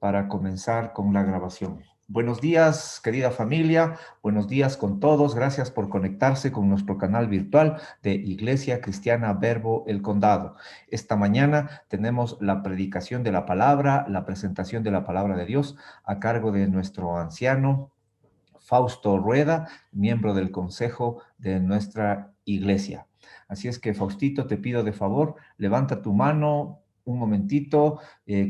para comenzar con la grabación. Buenos días, querida familia. Buenos días con todos. Gracias por conectarse con nuestro canal virtual de Iglesia Cristiana Verbo El Condado. Esta mañana tenemos la predicación de la palabra, la presentación de la palabra de Dios a cargo de nuestro anciano Fausto Rueda, miembro del consejo de nuestra iglesia. Así es que, Faustito, te pido de favor, levanta tu mano un momentito,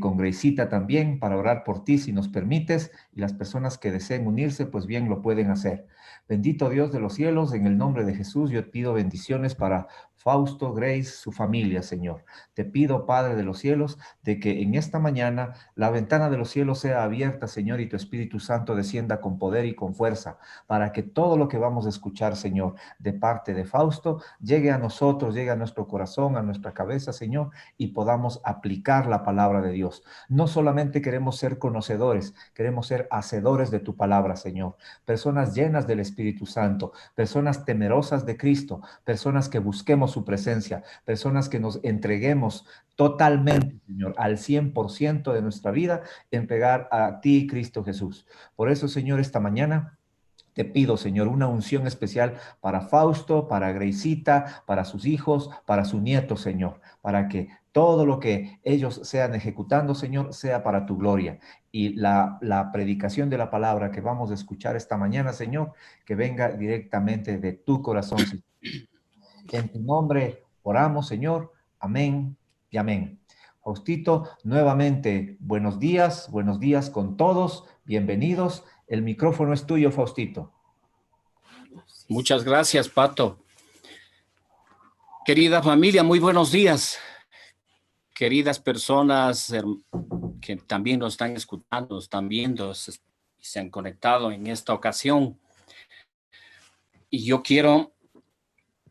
con Graciita también, para orar por ti, si nos permites, y las personas que deseen unirse, pues bien lo pueden hacer. Bendito Dios de los cielos, en el nombre de Jesús, yo pido bendiciones para Fausto, Grace, su familia, Señor. Te pido, Padre de los cielos, de que en esta mañana la ventana de los cielos sea abierta, Señor, y tu Espíritu Santo descienda con poder y con fuerza, para que todo lo que vamos a escuchar, Señor, de parte de Fausto, llegue a nosotros, llegue a nuestro corazón, a nuestra cabeza, Señor, y podamos aplicar la palabra de Dios. No solamente queremos ser conocedores, queremos ser hacedores de tu palabra, Señor. Personas llenas del Espíritu Santo, personas temerosas de Cristo, personas que busquemos su presencia, personas que nos entreguemos totalmente, Señor, al 100% de nuestra vida, entregar a ti, Cristo Jesús. Por eso, Señor, esta mañana te pido, Señor, una unción especial para Fausto, para Graciita, para sus hijos, para su nieto, Señor, para que todo lo que ellos sean ejecutando, Señor, sea para tu gloria. Y la predicación de la palabra que vamos a escuchar esta mañana, Señor, que venga directamente de tu corazón, Señor. En tu nombre oramos, Señor. Amén y amén. Faustito, nuevamente, buenos días con todos. Bienvenidos. El micrófono es tuyo, Faustito. Muchas gracias, Pato. Querida familia, muy buenos días. Queridas personas que también nos están escuchando, nos están viendo y se han conectado en esta ocasión. Y yo quiero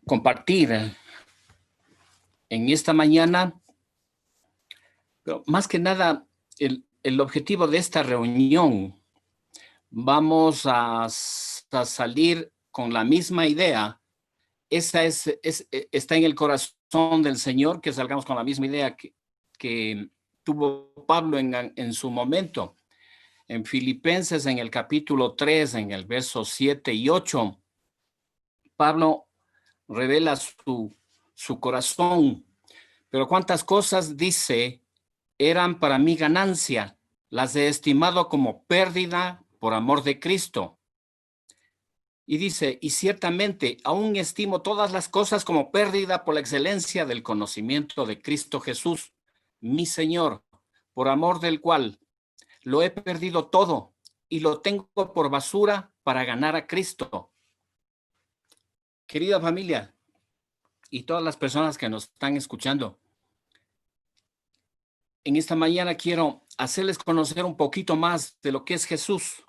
compartir en esta mañana, pero más que nada, el objetivo de esta reunión. Vamos a salir con la misma idea. Esa está en el corazón del Señor, que salgamos con la misma idea que tuvo Pablo en su momento. En Filipenses, en el capítulo 3, en el verso 7 y 8, Pablo revela su corazón. Pero cuántas cosas, dice, eran para mí ganancia, las he estimado como pérdida por amor de Cristo. Y dice, y ciertamente aún estimo todas las cosas como pérdida por la excelencia del conocimiento de Cristo Jesús, mi Señor, por amor del cual lo he perdido todo y lo tengo por basura para ganar a Cristo. Querida familia y todas las personas que nos están escuchando, en esta mañana quiero hacerles conocer un poquito más de lo que es Jesús.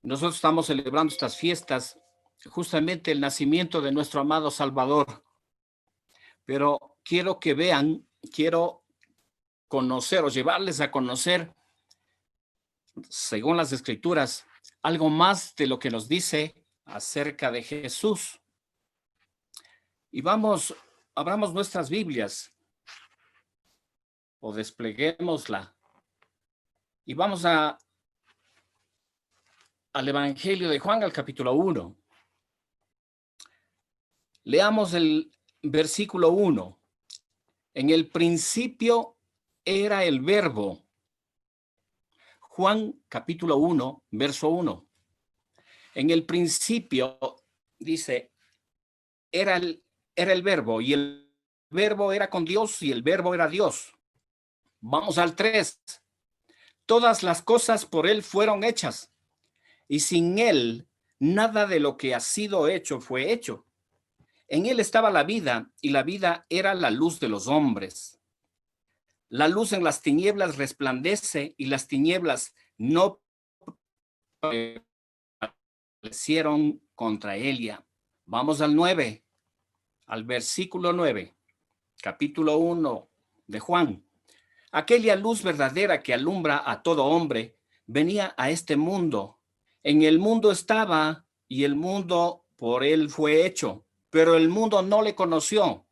Nosotros estamos celebrando estas fiestas, justamente el nacimiento de nuestro amado Salvador. Pero quiero que vean, quiero conocer o llevarles a conocer, según las Escrituras, algo más de lo que nos dice acerca de Jesús. Y abramos nuestras Biblias o despleguémosla y vamos al Evangelio de Juan, al capítulo 1. Leamos el versículo 1. En el principio era el Verbo. Juan capítulo 1, verso 1. En el principio, dice, era el Verbo, y el Verbo era con Dios, y el Verbo era Dios. Vamos al 3. Todas las cosas por él fueron hechas, y sin él nada de lo que ha sido hecho fue hecho. En él estaba la vida, y la vida era la luz de los hombres. La luz en las tinieblas resplandece, y las tinieblas no prevalecieron contra ella. Vamos al 9, al versículo 9, capítulo 1 de Juan. Aquella luz verdadera que alumbra a todo hombre venía a este mundo. En el mundo estaba, y el mundo por él fue hecho, pero el mundo no le conoció.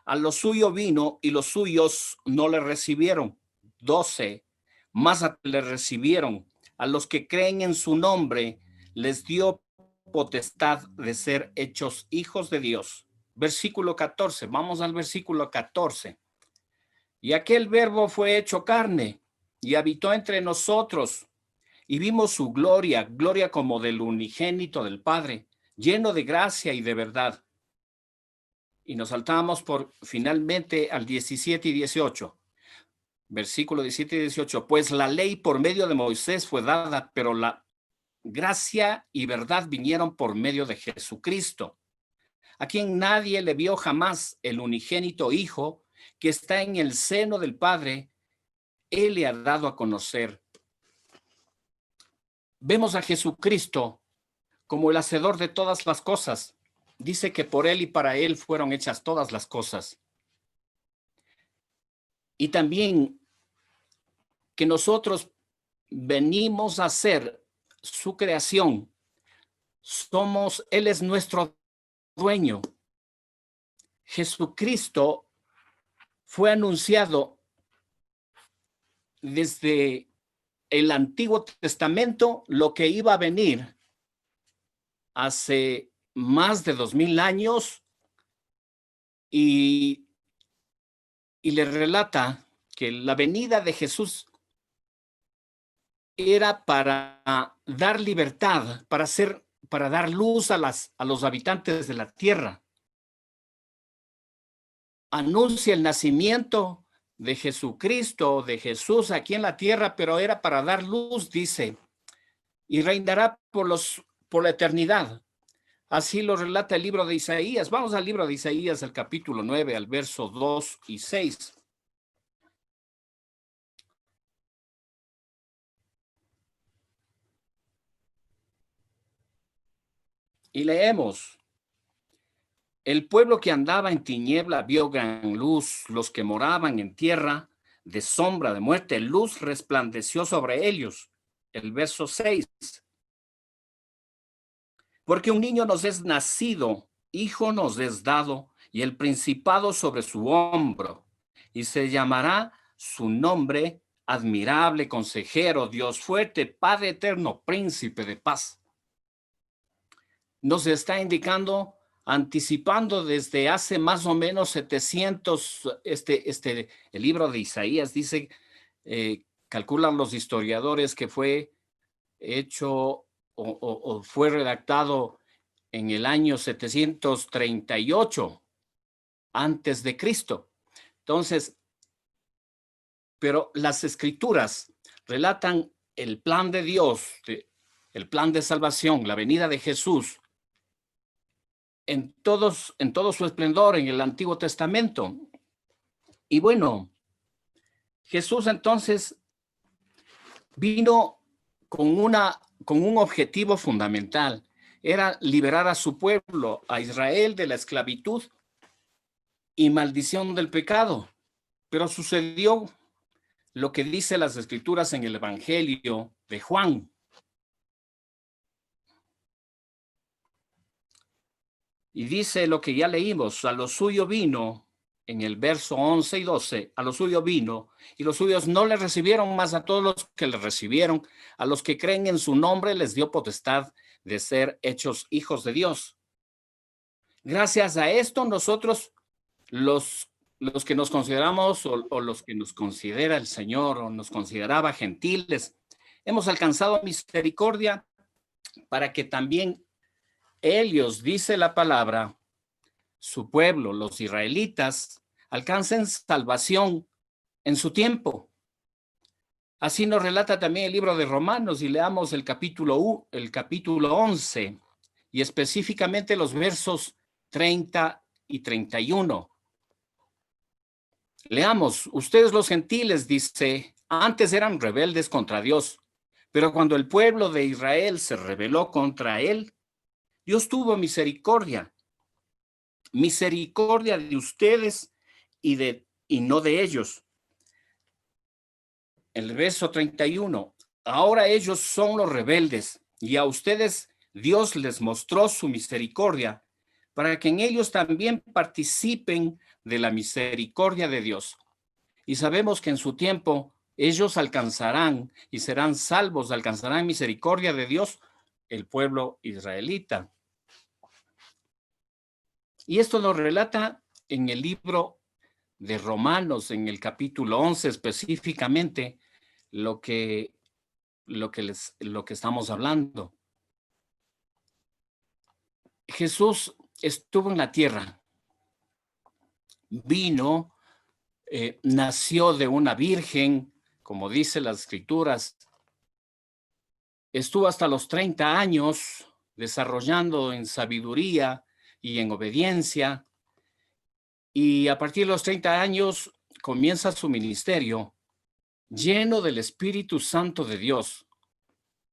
A lo suyo vino, y los suyos no le recibieron. 12. más a le recibieron, a los que creen en su nombre, les dio potestad de ser hechos hijos de Dios. Versículo 14, vamos al versículo 14. Y aquel verbo fue hecho carne y habitó entre nosotros y vimos su gloria, gloria como del unigénito del Padre, lleno de gracia y de verdad. Y nos saltamos finalmente al 17 y 18. Versículo 17 y 18. Pues la ley por medio de Moisés fue dada, pero la gracia y verdad vinieron por medio de Jesucristo, a quien nadie le vio jamás. El unigénito Hijo que está en el seno del Padre, Él le ha dado a conocer. Vemos a Jesucristo como el hacedor de todas las cosas. Dice que por Él y para Él fueron hechas todas las cosas. Y también que nosotros venimos a ser su creación. Él es nuestro dueño. Jesucristo fue anunciado desde el Antiguo Testamento, lo que iba a venir hace más de 2000 años, y le relata que la venida de Jesús era para dar libertad, para dar luz a los habitantes de la tierra. Anuncia el nacimiento de Jesucristo, de Jesús aquí en la tierra, pero era para dar luz, dice, y reinará por la eternidad. Así lo relata el libro de Isaías. Vamos al libro de Isaías, el capítulo 9, al verso 2 y 6. Y leemos: el pueblo que andaba en tiniebla vio gran luz, los que moraban en tierra de sombra de muerte, luz resplandeció sobre ellos. El verso 6. Porque un niño nos es nacido, hijo nos es dado, y el principado sobre su hombro, y se llamará su nombre admirable, consejero, Dios fuerte, Padre eterno, príncipe de paz. Nos está indicando, anticipando desde hace más o menos 700, el libro de Isaías dice, calculan los historiadores que fue hecho o fue redactado en el año 738 antes de Cristo. Entonces, pero las escrituras relatan el plan de Dios, el plan de salvación, la venida de Jesús en todo su esplendor en el Antiguo Testamento. Y bueno, Jesús entonces vino con un objetivo fundamental. Era liberar a su pueblo, a Israel, de la esclavitud y maldición del pecado. Pero sucedió lo que dice las Escrituras en el Evangelio de Juan. Y dice lo que ya leímos: a lo suyo vino, en el verso 11 y 12, a lo suyo vino, y los suyos no le recibieron, mas a todos los que le recibieron, a los que creen en su nombre, les dio potestad de ser hechos hijos de Dios. Gracias a esto, nosotros, los que nos consideramos o los que nos considera el Señor o nos consideraba gentiles, hemos alcanzado misericordia para que también ellos, dice la palabra, su pueblo, los israelitas, alcancen salvación en su tiempo. Así nos relata también el libro de Romanos, y leamos el capítulo 11, y específicamente los versos 30 y 31. Leamos: ustedes los gentiles, dice, antes eran rebeldes contra Dios, pero cuando el pueblo de Israel se rebeló contra él, Dios tuvo misericordia de ustedes y no de ellos. El verso 31, ahora ellos son los rebeldes, y a ustedes Dios les mostró su misericordia, para que en ellos también participen de la misericordia de Dios. Y sabemos que en su tiempo Ellos alcanzarán y serán salvos, alcanzarán misericordia de Dios, el pueblo israelita. Y esto lo relata en el libro de Romanos, en el capítulo 11 específicamente, lo que estamos hablando. Jesús estuvo en la tierra, vino, nació de una virgen, como dice las escrituras, estuvo hasta los 30 años desarrollando en sabiduría y en obediencia, y a partir de los 30 años comienza su ministerio lleno del Espíritu Santo de Dios.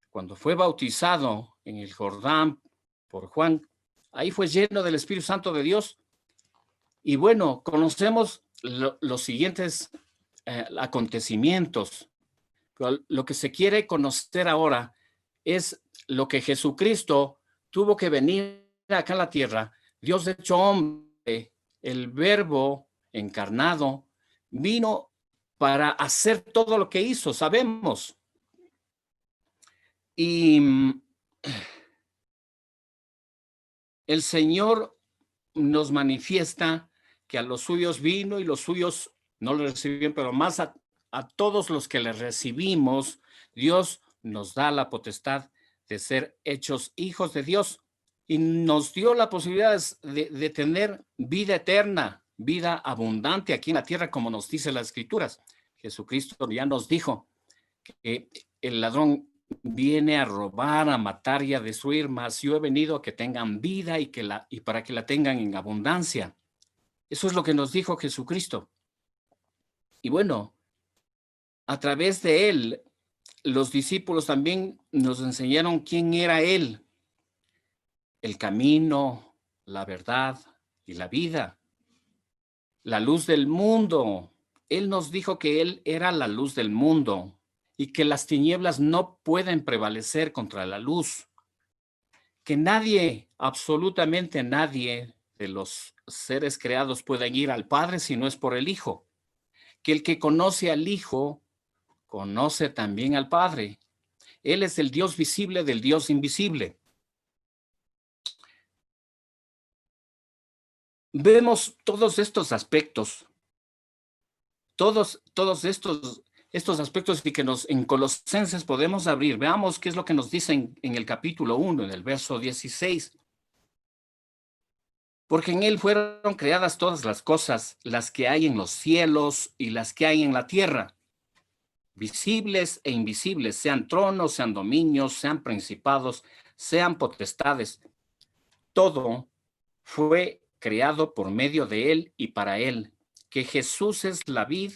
Cuando fue bautizado en el Jordán por Juan, ahí fue lleno del Espíritu Santo de Dios. Y bueno, conocemos los siguientes acontecimientos. Lo que se quiere conocer ahora es lo que Jesucristo tuvo que venir acá a la tierra. Dios hecho hombre, el Verbo encarnado, vino para hacer todo lo que hizo, sabemos. Y el Señor nos manifiesta que a los suyos vino y los suyos no lo recibieron, pero más a todos los que le recibimos, Dios nos da la potestad de ser hechos hijos de Dios y nos dio la posibilidad de tener vida eterna, vida abundante aquí en la tierra, como nos dice las Escrituras. Jesucristo ya nos dijo que el ladrón viene a robar, a matar y a destruir, mas yo he venido a que tengan vida y para que la tengan en abundancia. Eso es lo que nos dijo Jesucristo. Y bueno, a través de él, los discípulos también nos enseñaron quién era él, el camino, la verdad y la vida, la luz del mundo. Él nos dijo que él era la luz del mundo y que las tinieblas no pueden prevalecer contra la luz, que nadie, absolutamente nadie de los seres creados pueden ir al Padre si no es por el Hijo, que el que conoce al Hijo conoce también al Padre. Él es el Dios visible del Dios invisible. Vemos todos estos aspectos, todos estos aspectos y que en Colosenses podemos abrir. Veamos qué es lo que nos dicen en el capítulo 1, en el verso 16. Porque en él fueron creadas todas las cosas, las que hay en los cielos y las que hay en la tierra, visibles e invisibles, sean tronos, sean dominios, sean principados, sean potestades. Todo fue creado por medio de él y para él, que Jesús es la vid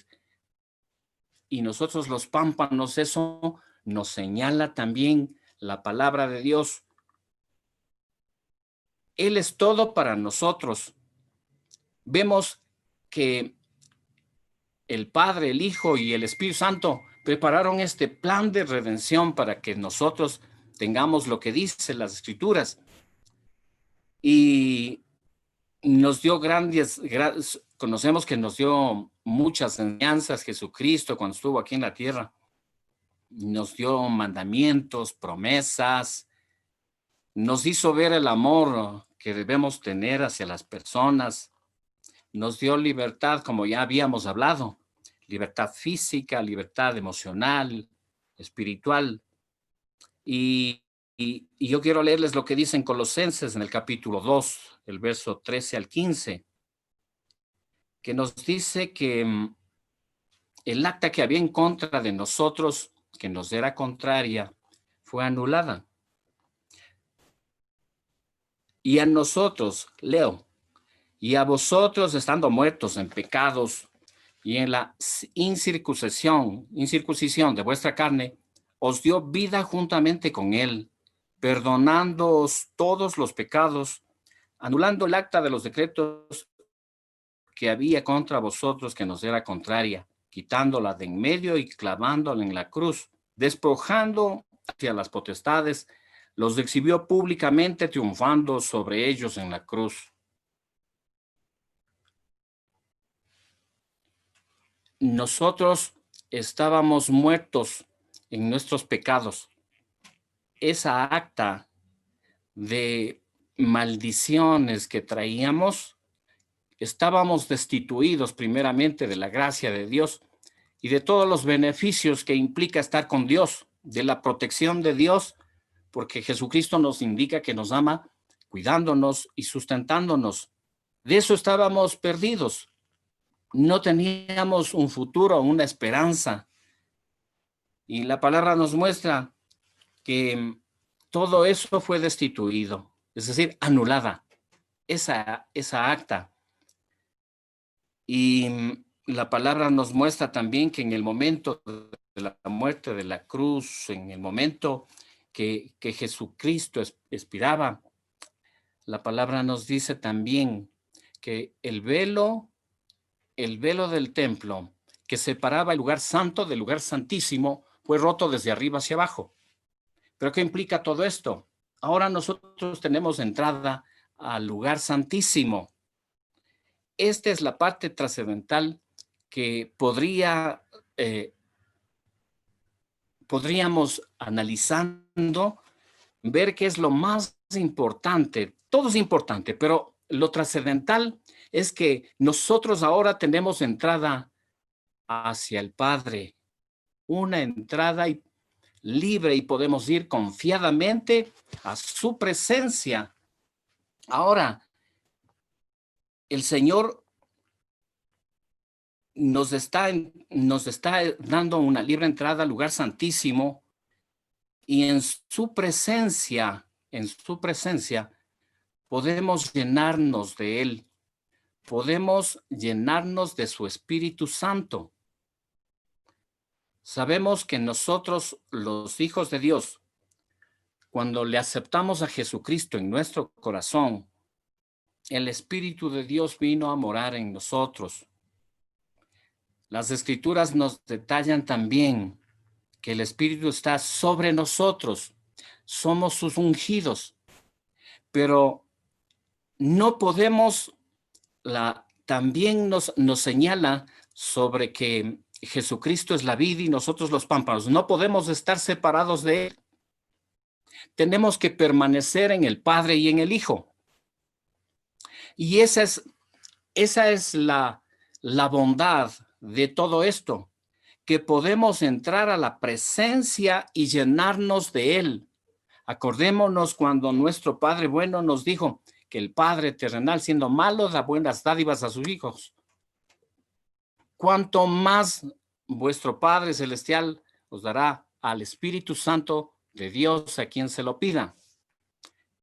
y nosotros los pámpanos. Eso nos señala también la palabra de Dios. Él es todo para nosotros. Vemos que el Padre, el Hijo y el Espíritu Santo prepararon este plan de redención para que nosotros tengamos lo que dicen las Escrituras. Y nos dio conocemos que nos dio muchas enseñanzas Jesucristo cuando estuvo aquí en la tierra. Nos dio mandamientos, promesas, nos hizo ver el amor que debemos tener hacia las personas, nos dio libertad, como ya habíamos hablado, libertad física, libertad emocional, espiritual. Y yo quiero leerles lo que dice en Colosenses en el capítulo 2, el verso 13 al 15, que nos dice que el acta que había en contra de nosotros, que nos era contraria, fue anulada. Y a nosotros, leo, y a vosotros estando muertos en pecados y en la incircuncisión de vuestra carne, os dio vida juntamente con él, perdonándoos todos los pecados, anulando el acta de los decretos que había contra vosotros que nos era contraria, quitándola de en medio y clavándola en la cruz, despojando hacia las potestades, los exhibió públicamente, triunfando sobre ellos en la cruz. Nosotros estábamos muertos en nuestros pecados. Esa acta de maldiciones que traíamos, estábamos destituidos primeramente de la gracia de Dios y de todos los beneficios que implica estar con Dios, de la protección de Dios, porque Jesucristo nos indica que nos ama cuidándonos y sustentándonos. De eso estábamos perdidos. No teníamos un futuro, una esperanza. Y la palabra nos muestra que todo eso fue destituido, es decir, anulada, esa acta. Y la palabra nos muestra también que en el momento de la muerte de la cruz, en el momento que Jesucristo expiraba, la palabra nos dice también que el velo del templo que separaba el lugar santo del lugar santísimo fue roto desde arriba hacia abajo. ¿Pero qué implica todo esto? Ahora nosotros tenemos entrada al lugar santísimo. Esta es la parte trascendental que podríamos, analizando, ver qué es lo más importante. Todo es importante, pero lo trascendental es que nosotros ahora tenemos entrada hacia el Padre, una entrada libre, y podemos ir confiadamente a su presencia. Ahora, el Señor nos está dando una libre entrada al lugar santísimo, y en su presencia podemos llenarnos de Él, podemos llenarnos de su Espíritu Santo. Sabemos que nosotros, los hijos de Dios, cuando le aceptamos a Jesucristo en nuestro corazón, el Espíritu de Dios vino a morar en nosotros. Las Escrituras nos detallan también que el Espíritu está sobre nosotros. Somos sus ungidos. Pero no podemos, también nos señala sobre que Jesucristo es la vid y nosotros los pámpanos. No podemos estar separados de Él. Tenemos que permanecer en el Padre y en el Hijo. Y esa es la bondad de todo esto, que podemos entrar a la presencia y llenarnos de Él. Acordémonos cuando nuestro Padre bueno nos dijo que el Padre terrenal, siendo malo, da buenas dádivas a sus hijos. Cuanto más vuestro Padre celestial os dará al Espíritu Santo de Dios a quien se lo pida.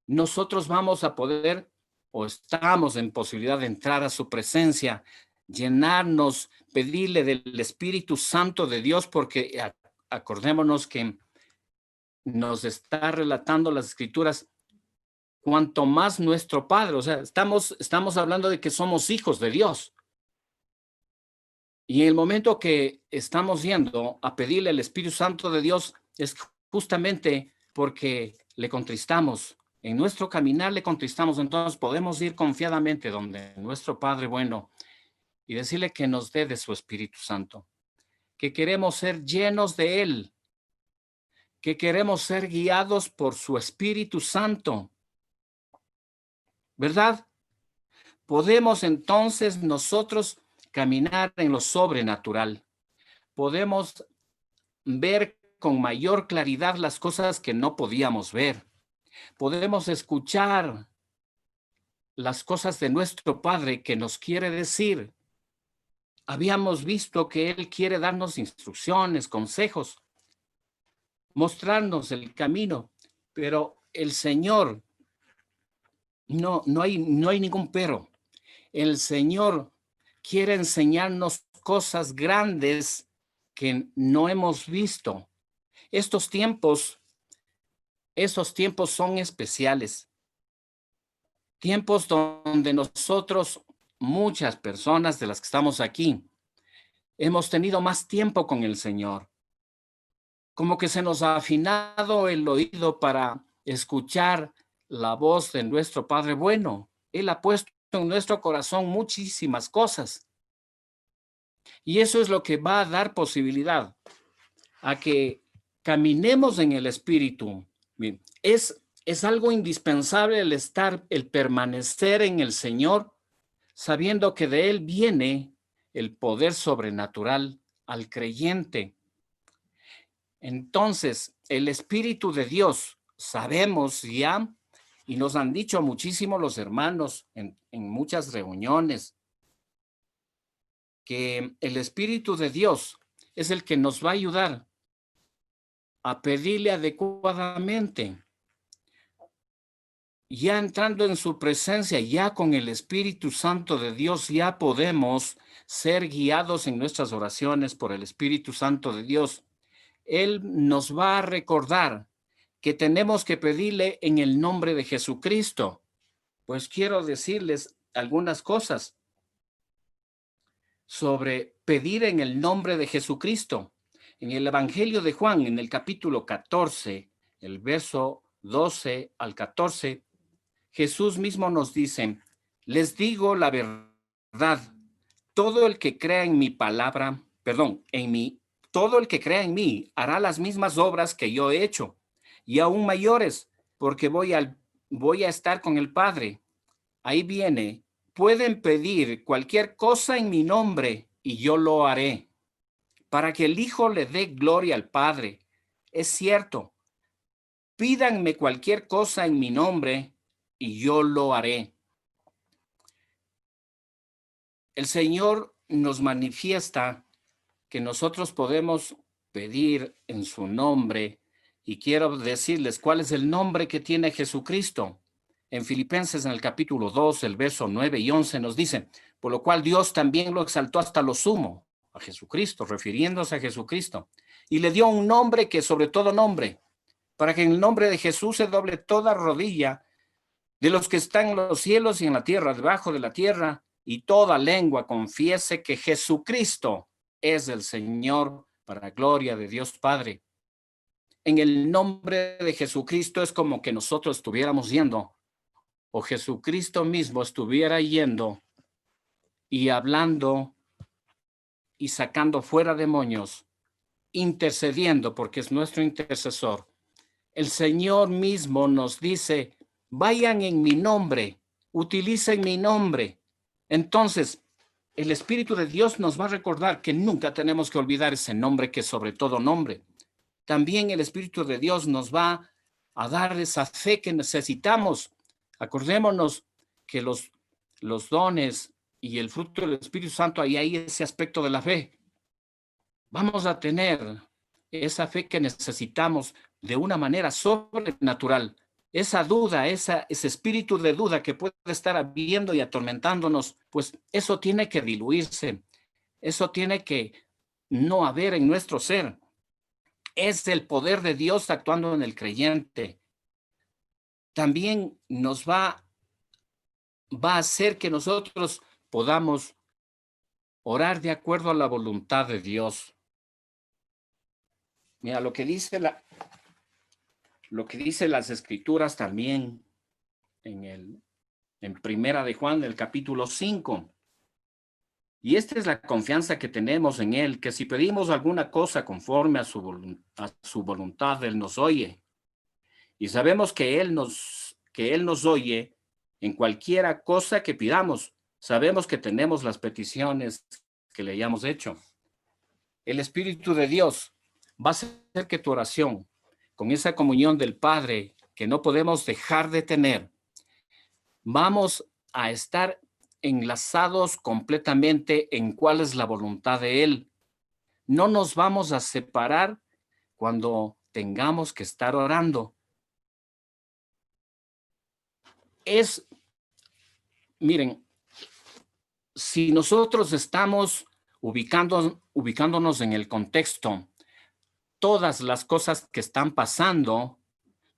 Nosotros vamos a poder, o estamos en posibilidad de entrar a su presencia, llenarnos, pedirle del Espíritu Santo de Dios, porque acordémonos que nos está relatando las Escrituras, cuanto más nuestro Padre, o sea, estamos hablando de que somos hijos de Dios. Y en el momento que estamos yendo a pedirle el Espíritu Santo de Dios, es justamente porque le contristamos. En nuestro caminar le contristamos, entonces podemos ir confiadamente donde nuestro Padre bueno y decirle que nos dé de su Espíritu Santo, que queremos ser llenos de Él, que queremos ser guiados por su Espíritu Santo, ¿verdad? Podemos entonces nosotros caminar en lo sobrenatural. Podemos ver con mayor claridad las cosas que no podíamos ver. Podemos escuchar las cosas de nuestro Padre que nos quiere decir. Habíamos visto que Él quiere darnos instrucciones, consejos, mostrarnos el camino, pero el Señor, no hay ningún pero. El Señor quiere enseñarnos cosas grandes que no hemos visto. Esos tiempos son especiales. Tiempos donde nosotros, muchas personas de las que estamos aquí, hemos tenido más tiempo con el Señor. Como que se nos ha afinado el oído para escuchar la voz de nuestro Padre bueno. Él ha puesto en nuestro corazón muchísimas cosas. Y eso es lo que va a dar posibilidad a que caminemos en el Espíritu. Es algo indispensable el permanecer en el Señor, sabiendo que de Él viene el poder sobrenatural al creyente. Entonces, el Espíritu de Dios, sabemos ya, y nos han dicho muchísimo los hermanos en muchas reuniones, que el Espíritu de Dios es el que nos va a ayudar a pedirle adecuadamente. Ya entrando en su presencia, ya con el Espíritu Santo de Dios, ya podemos ser guiados en nuestras oraciones por el Espíritu Santo de Dios. Él nos va a recordar que tenemos que pedirle en el nombre de Jesucristo. Pues quiero decirles algunas cosas sobre pedir en el nombre de Jesucristo. En el Evangelio de Juan, en el capítulo 14, el verso 12 al 14, Jesús mismo nos dice, les digo la verdad, todo el que crea en mi palabra, todo el que crea en mí hará las mismas obras que yo he hecho, y aún mayores, porque voy a estar con el Padre. Ahí viene, pueden pedir cualquier cosa en mi nombre, y yo lo haré, para que el Hijo le dé gloria al Padre. Es cierto, pídanme cualquier cosa en mi nombre, y yo lo haré. El Señor nos manifiesta que nosotros podemos pedir en su nombre, y quiero decirles cuál es el nombre que tiene Jesucristo. En Filipenses, en el capítulo 2, el verso 9 y 11 nos dice, por lo cual Dios también lo exaltó hasta lo sumo, a Jesucristo, refiriéndose a Jesucristo, y le dio un nombre que sobre todo nombre, para que en el nombre de Jesús se doble toda rodilla de los que están en los cielos y en la tierra, debajo de la tierra, y toda lengua confiese que Jesucristo es el Señor, para gloria de Dios Padre. En el nombre de Jesucristo es como que nosotros estuviéramos yendo, o Jesucristo mismo estuviera yendo y hablando y sacando fuera demonios, intercediendo porque es nuestro intercesor. El Señor mismo nos dice, vayan en mi nombre, utilicen mi nombre. Entonces, el Espíritu de Dios nos va a recordar que nunca tenemos que olvidar ese nombre que es sobre todo nombre. También el Espíritu de Dios nos va a dar esa fe que necesitamos. Acordémonos que los dones y el fruto del Espíritu Santo, ahí hay ese aspecto de la fe. Vamos a tener esa fe que necesitamos de una manera sobrenatural. Esa duda, ese espíritu de duda que puede estar habiendo y atormentándonos, pues eso tiene que diluirse. Eso tiene que no haber en nuestro ser. Es el poder de Dios actuando en el creyente. También nos va a hacer que nosotros podamos orar de acuerdo a la voluntad de Dios. Mira, lo que dice las Escrituras también en Primera de Juan, el capítulo 5. Y esta es la confianza que tenemos en Él, que si pedimos alguna cosa conforme a su voluntad, Él nos oye. Y sabemos que Él nos oye en cualquiera cosa que pidamos. Sabemos que tenemos las peticiones que le hayamos hecho. El Espíritu de Dios va a hacer que tu oración, con esa comunión del Padre que no podemos dejar de tener, vamos a estar enlazados completamente en cuál es la voluntad de Él. No nos vamos a separar cuando tengamos que estar orando. Miren, si nosotros estamos ubicándonos en el contexto, todas las cosas que están pasando,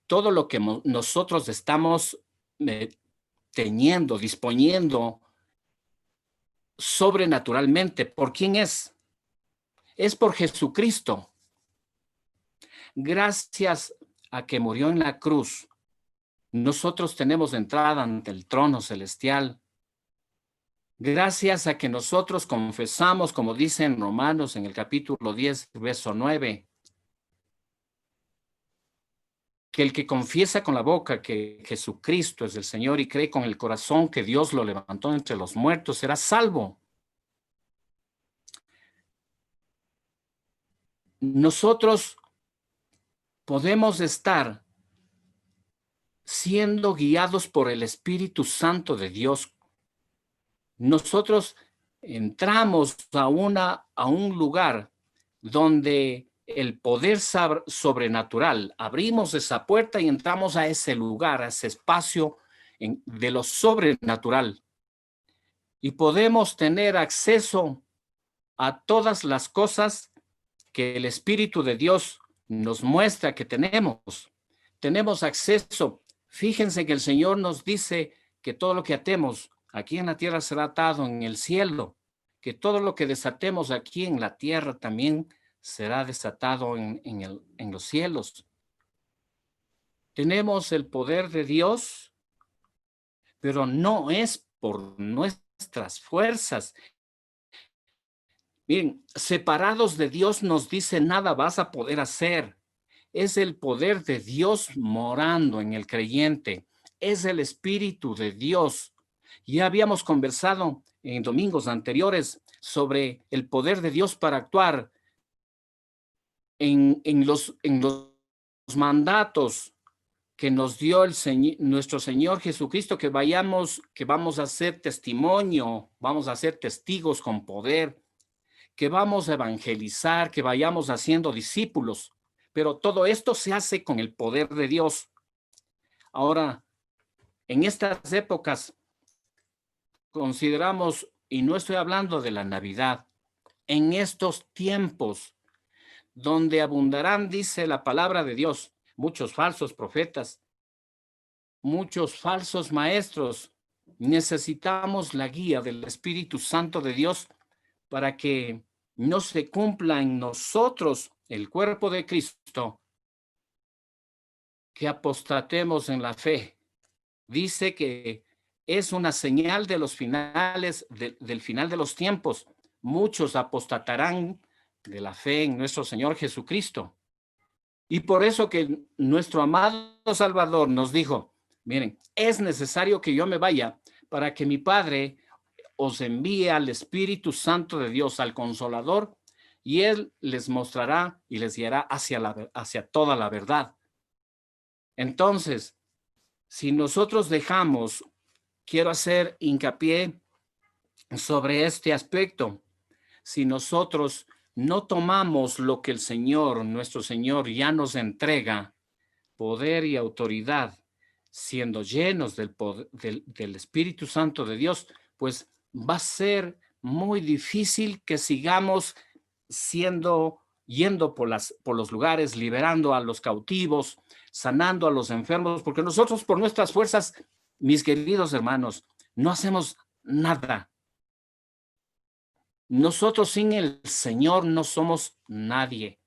todo lo que nosotros estamos disponiendo sobrenaturalmente, ¿por quién es? Es por Jesucristo. Gracias a que murió en la cruz, nosotros tenemos entrada ante el trono celestial. Gracias a que nosotros confesamos, como dice en Romanos en el capítulo 10, verso 9, que el que confiesa con la boca que Jesucristo es el Señor y cree con el corazón que Dios lo levantó entre los muertos será salvo. Nosotros podemos estar siendo guiados por el Espíritu Santo de Dios. Nosotros entramos a un lugar donde el poder sobrenatural, abrimos esa puerta y entramos a ese lugar, a ese espacio de lo sobrenatural. Y podemos tener acceso a todas las cosas que el Espíritu de Dios nos muestra que tenemos. Tenemos acceso. Fíjense que el Señor nos dice que todo lo que atemos aquí en la tierra será atado en el cielo, que todo lo que desatemos aquí en la tierra también será desatado en los cielos. Tenemos el poder de Dios, pero no es por nuestras fuerzas. Miren, separados de Dios nos dice nada vas a poder hacer. Es el poder de Dios morando en el creyente. Es el Espíritu de Dios. Ya habíamos conversado en domingos anteriores sobre el poder de Dios para actuar en los mandatos que nos dio nuestro Señor Jesucristo, que vamos a ser testimonio, vamos a ser testigos con poder, que vamos a evangelizar, que vayamos haciendo discípulos. Pero todo esto se hace con el poder de Dios. Ahora, en estas épocas, consideramos, y no estoy hablando de la Navidad, en estos tiempos donde abundarán, dice la palabra de Dios, muchos falsos profetas, muchos falsos maestros. Necesitamos la guía del Espíritu Santo de Dios para que no se cumpla en nosotros, el cuerpo de Cristo, que apostatemos en la fe. Dice que es una señal de los finales, del final de los tiempos. Muchos apostatarán de la fe en nuestro Señor Jesucristo. Y por eso que nuestro amado Salvador nos dijo, miren, es necesario que yo me vaya para que mi Padre os envíe al Espíritu Santo de Dios, al Consolador, y Él les mostrará y les guiará hacia toda la verdad. Entonces, si nosotros dejamos, quiero hacer hincapié sobre este aspecto, si nosotros no tomamos lo que el Señor, nuestro Señor, ya nos entrega, poder y autoridad, siendo llenos del Espíritu Santo de Dios, pues va a ser muy difícil que sigamos yendo por los lugares, liberando a los cautivos, sanando a los enfermos, porque nosotros por nuestras fuerzas, mis queridos hermanos, no hacemos nada. Nosotros sin el Señor no somos nadie.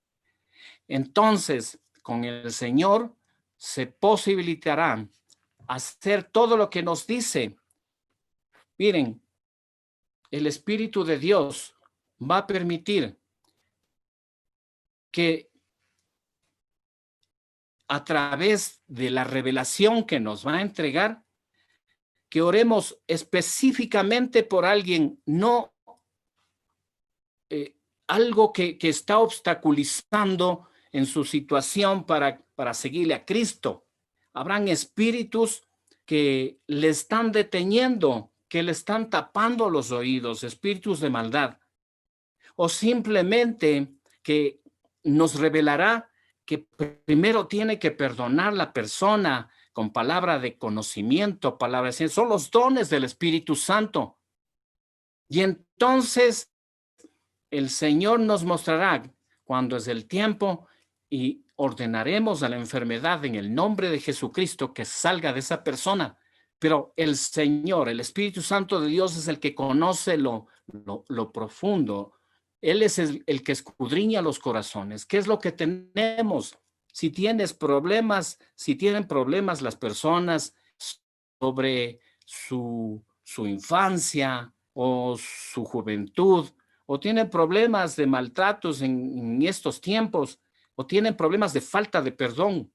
Entonces, con el Señor se posibilitará hacer todo lo que nos dice. Miren, el Espíritu de Dios va a permitir que a través de la revelación que nos va a entregar, que oremos específicamente por alguien, no algo que está obstaculizando en su situación para seguirle a Cristo. Habrán espíritus que le están deteniendo, que le están tapando los oídos, espíritus de maldad. O simplemente que nos revelará que primero tiene que perdonar la persona con palabra de conocimiento, palabra de ciencia. Son los dones del Espíritu Santo. Y entonces el Señor nos mostrará cuando es el tiempo y ordenaremos a la enfermedad en el nombre de Jesucristo que salga de esa persona. Pero el Señor, el Espíritu Santo de Dios es el que conoce lo profundo. Él es el que escudriña los corazones. ¿Qué es lo que tenemos? Si tienen problemas las personas sobre su infancia, o su juventud, o tienen problemas de maltratos en estos tiempos, o tienen problemas de falta de perdón,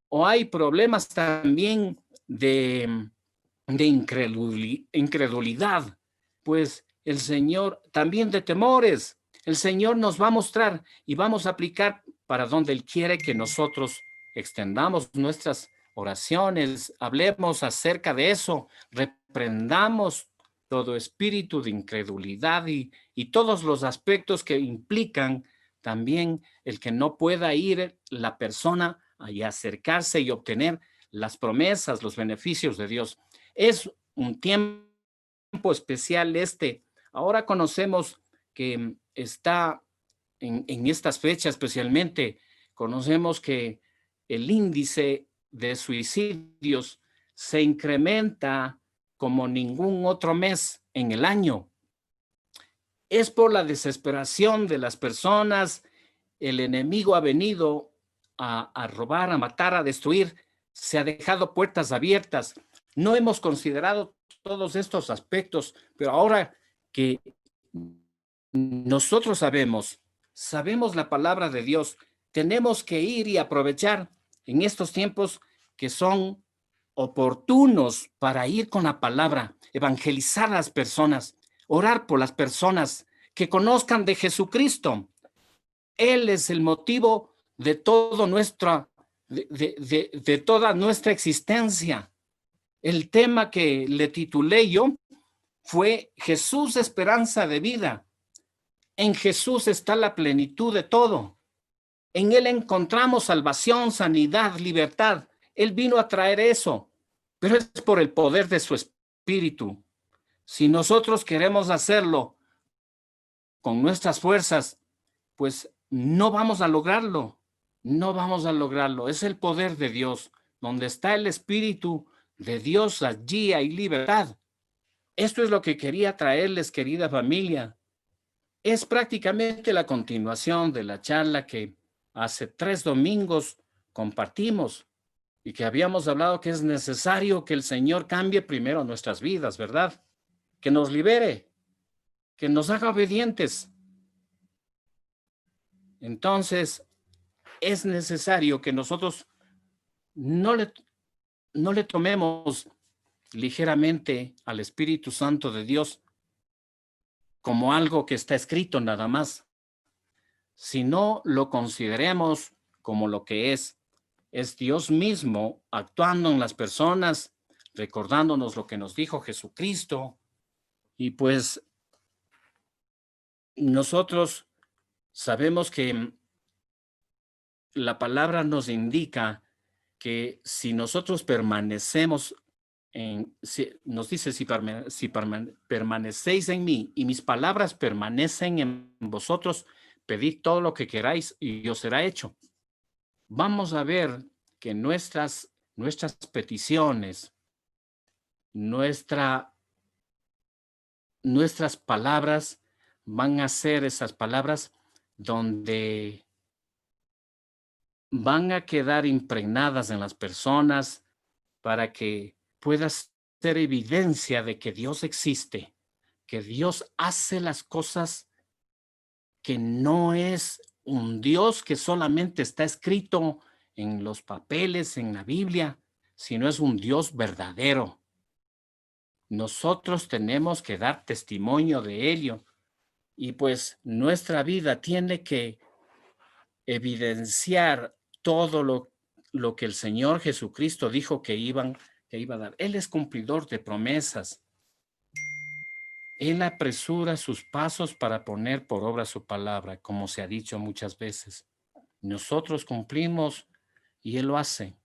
o hay problemas también de incredulidad, pues el Señor, también de temores, el Señor nos va a mostrar y vamos a aplicar para donde Él quiere que nosotros extendamos nuestras oraciones, hablemos acerca de eso, reprendamos todo espíritu de incredulidad y todos los aspectos que implican también el que no pueda ir la persona y acercarse y obtener las promesas, los beneficios de Dios. Es un tiempo especial este. Ahora conocemos que está en estas fechas especialmente, conocemos que el índice de suicidios se incrementa como ningún otro mes en el año. Es por la desesperación de las personas. El enemigo ha venido a robar, a matar, a destruir. Se ha dejado puertas abiertas. No hemos considerado todos estos aspectos, pero ahora que nosotros sabemos la palabra de Dios, tenemos que ir y aprovechar en estos tiempos que son oportunos para ir con la palabra, evangelizar a las personas, orar por las personas que conozcan de Jesucristo. Él es el motivo de toda nuestra existencia. El tema que le titulé yo fue Jesús, esperanza de vida. En Jesús está la plenitud de todo. En Él encontramos salvación, sanidad, libertad. Él vino a traer eso, pero es por el poder de su Espíritu. Si nosotros queremos hacerlo con nuestras fuerzas, pues no vamos a lograrlo. No vamos a lograrlo. Es el poder de Dios. Donde está el Espíritu de Dios, allí hay libertad. Esto es lo que quería traerles, querida familia. Es prácticamente la continuación de la charla que hace 3 domingos compartimos y que habíamos hablado que es necesario que el Señor cambie primero nuestras vidas, ¿verdad? Que nos libere, que nos haga obedientes. Entonces, es necesario que nosotros no le tomemos ligeramente al Espíritu Santo de Dios como algo que está escrito nada más, sino lo consideremos como lo que es Dios mismo actuando en las personas, recordándonos lo que nos dijo Jesucristo. Y pues nosotros sabemos que la palabra nos indica que si nosotros permanecemos nos dice, si permanecéis en mí y mis palabras permanecen en vosotros, pedid todo lo que queráis y os será hecho. Vamos a ver que nuestras peticiones, nuestras palabras van a ser esas palabras donde van a quedar impregnadas en las personas para que pueda ser evidencia de que Dios existe, que Dios hace las cosas, que no es un Dios que solamente está escrito en los papeles, en la Biblia, sino es un Dios verdadero. Nosotros tenemos que dar testimonio de ello y pues nuestra vida tiene que evidenciar todo lo que el Señor Jesucristo dijo que iba a dar. Él es cumplidor de promesas. Él apresura sus pasos para poner por obra su palabra, como se ha dicho muchas veces. Nosotros cumplimos y Él lo hace.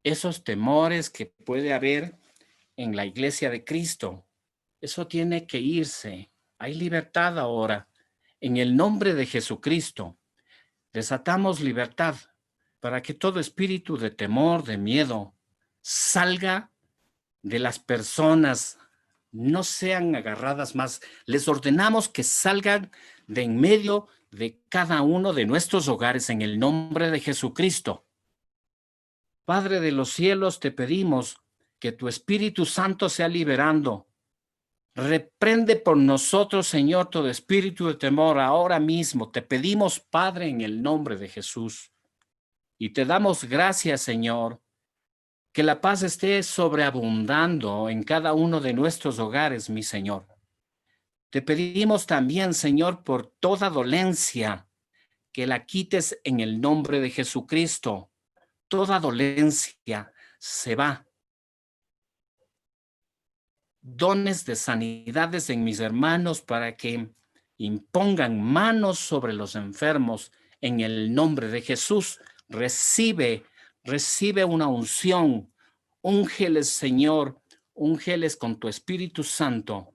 Esos temores que puede haber en la iglesia de Cristo, eso tiene que irse. Hay libertad ahora. En el nombre de Jesucristo, desatamos libertad para que todo espíritu de temor, de miedo, salga de las personas, no sean agarradas más. Les ordenamos que salgan de en medio de cada uno de nuestros hogares en el nombre de Jesucristo. Padre de los cielos, te pedimos que tu Espíritu Santo sea liberando Reprende por nosotros, Señor, todo espíritu de temor ahora mismo. Te pedimos, Padre, en el nombre de Jesús. Y te damos gracias, Señor, que la paz esté sobreabundando en cada uno de nuestros hogares, mi Señor. Te pedimos también, Señor, por toda dolencia, que la quites en el nombre de Jesucristo. Toda dolencia se va. Dones de sanidades en mis hermanos para que impongan manos sobre los enfermos en el nombre de Jesús. Recibe una unción. Úngeles, Señor, úngeles con tu Espíritu Santo,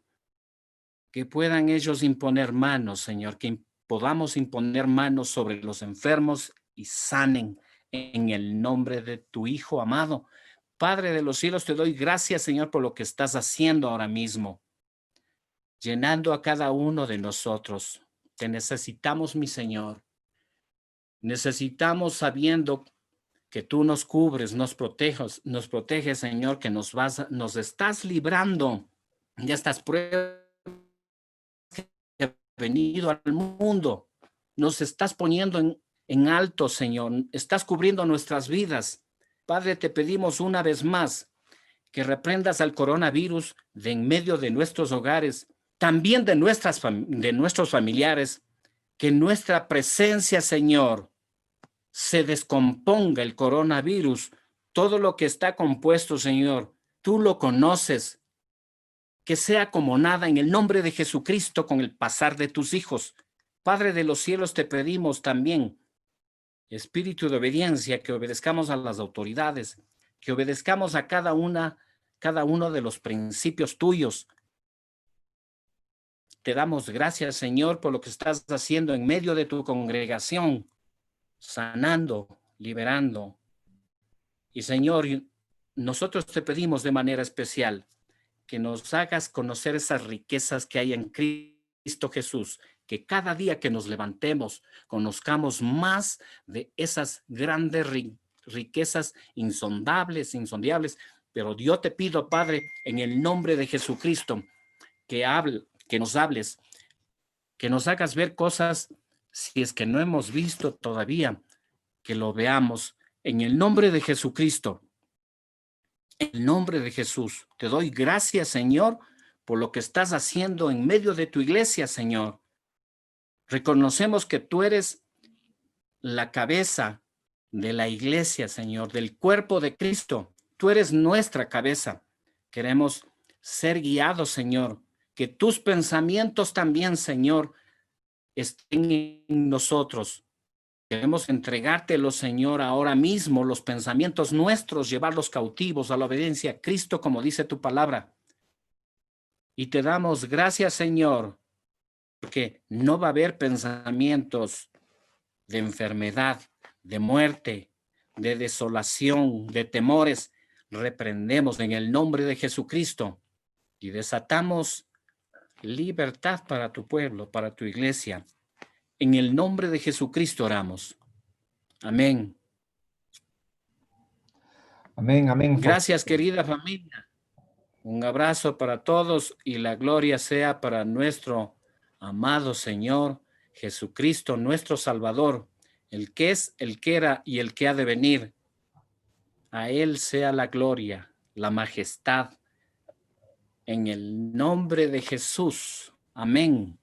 que puedan ellos imponer manos, Señor, que podamos imponer manos sobre los enfermos y sanen en el nombre de tu Hijo amado. Padre de los cielos, te doy gracias, Señor, por lo que estás haciendo ahora mismo, llenando a cada uno de nosotros. Te necesitamos, mi Señor. Necesitamos sabiendo que tú nos cubres, nos proteges, Señor, que nos estás librando de estas pruebas que han venido al mundo. Nos estás poniendo en alto, Señor. Estás cubriendo nuestras vidas. Padre, te pedimos una vez más que reprendas al coronavirus de en medio de nuestros hogares, también de nuestros familiares, que nuestra presencia, Señor, se descomponga el coronavirus, todo lo que está compuesto, Señor, tú lo conoces, que sea como nada en el nombre de Jesucristo con el pasar de tus hijos. Padre de los cielos, te pedimos también espíritu de obediencia, que obedezcamos a las autoridades, que obedezcamos a cada uno de los principios tuyos. Te damos gracias, Señor, por lo que estás haciendo en medio de tu congregación, sanando, liberando. Y, Señor, nosotros te pedimos de manera especial que nos hagas conocer esas riquezas que hay en Cristo Jesús, que cada día que nos levantemos conozcamos más de esas grandes riquezas insondables, pero yo te pido, Padre, en el nombre de Jesucristo, que nos hables, que nos hagas ver cosas, si es que no hemos visto todavía, que lo veamos en el nombre de Jesucristo. En el nombre de Jesús, te doy gracias, Señor, por lo que estás haciendo en medio de tu iglesia, Señor. Reconocemos que tú eres la cabeza de la iglesia, Señor, del cuerpo de Cristo. Tú eres nuestra cabeza. Queremos ser guiados, Señor. Que tus pensamientos también, Señor, estén en nosotros. Queremos entregártelo, Señor, ahora mismo, los pensamientos nuestros, llevarlos cautivos a la obediencia a Cristo, como dice tu palabra. Y te damos gracias, Señor, porque no va a haber pensamientos de enfermedad, de muerte, de desolación, de temores. Reprendemos en el nombre de Jesucristo y desatamos libertad para tu pueblo, para tu iglesia. En el nombre de Jesucristo oramos. Amén. Amén, amén. Gracias, querida familia. Un abrazo para todos y la gloria sea para nuestro amado Señor Jesucristo, nuestro Salvador, el que es, el que era y el que ha de venir. A Él sea la gloria, la majestad, en el nombre de Jesús. Amén.